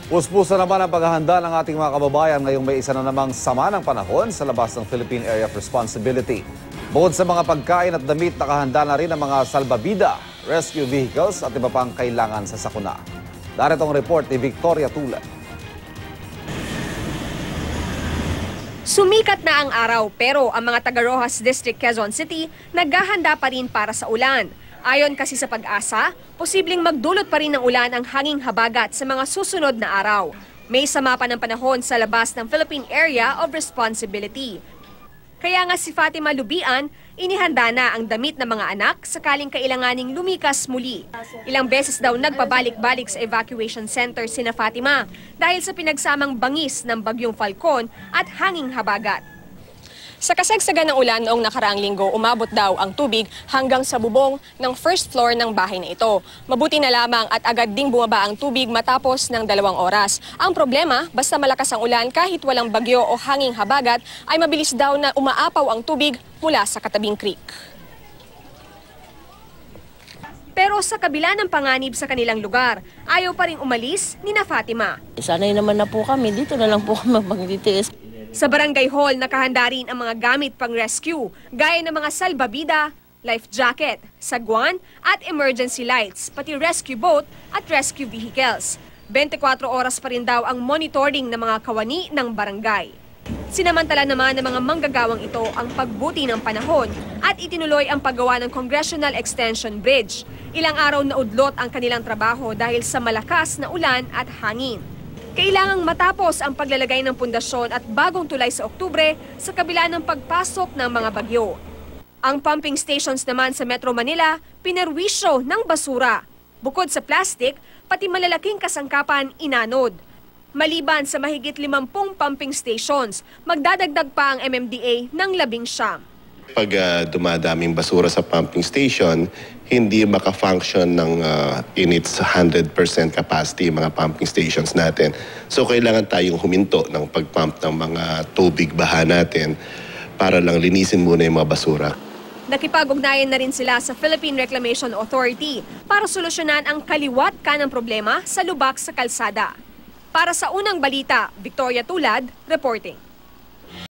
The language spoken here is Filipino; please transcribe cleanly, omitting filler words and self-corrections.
Puspusa naman ang paghahanda ng ating mga kababayan ngayong may isa na namang sama ng panahon sa labas ng Philippine Area of Responsibility. Bukod sa mga pagkain at damit, nakahanda na rin ang mga salbabida, rescue vehicles at iba pang kailangan sa sakuna. Narito ang report ni Victoria Tulad. Sumikat na ang araw pero ang mga taga Roxas District, Quezon City naghahanda pa rin para sa ulan. Ayon kasi sa Pag-asa, posibleng magdulot pa rin ng ulan ang hanging habagat sa mga susunod na araw. May sama pa ng panahon sa labas ng Philippine Area of Responsibility. Kaya nga si Fatima Lubian, inihanda na ang damit ng mga anak sakaling kailanganing lumikas muli. Ilang beses daw nagpabalik-balik sa evacuation center sina Fatima dahil sa pinagsamang bangis ng bagyong Falcon at hanging habagat. Sa kasagsagan ng ulan noong nakaraang linggo, umabot daw ang tubig hanggang sa bubong ng first floor ng bahay na ito. Mabuti na lamang at agad ding bumaba ang tubig matapos ng 2 oras. Ang problema, basta malakas ang ulan kahit walang bagyo o hanging habagat, ay mabilis daw na umaapaw ang tubig mula sa katabing creek. Pero sa kabila ng panganib sa kanilang lugar, ayaw pa rin umalis ni na Fatima. Sanay naman na po kami, dito na lang po kami magtitiis. Sa barangay hall, nakahanda rin ang mga gamit pang rescue, gaya ng mga salbabida, life jacket, sagwan at emergency lights, pati rescue boat at rescue vehicles. 24 oras pa rin daw ang monitoring ng mga kawani ng barangay. Sinamantala naman ng mga manggagawang ito ang pagbuti ng panahon at itinuloy ang paggawa ng Congressional Extension Bridge. Ilang araw na udlot ang kanilang trabaho dahil sa malakas na ulan at hangin. Kailangang matapos ang paglalagay ng pundasyon at bagong tulay sa Oktubre sa kabila ng pagpasok ng mga bagyo. Ang pumping stations naman sa Metro Manila, pinerwisyo ng basura. Bukod sa plastic, pati malalaking kasangkapan inanod. Maliban sa mahigit 50 pumping stations, magdadagdag pa ang MMDA ng 19. Pag dumadaming basura sa pumping station, hindi maka-function ng in its 100% capacity mga pumping stations natin. So kailangan tayong huminto ng pag-pump ng mga tubig baha natin para lang linisin muna yung mga basura. Nakipag-ugnayan na rin sila sa Philippine Reclamation Authority para solusyonan ang kaliwat kanang problema sa lubak sa kalsada. Para sa Unang Balita, Victoria Tulad, reporting.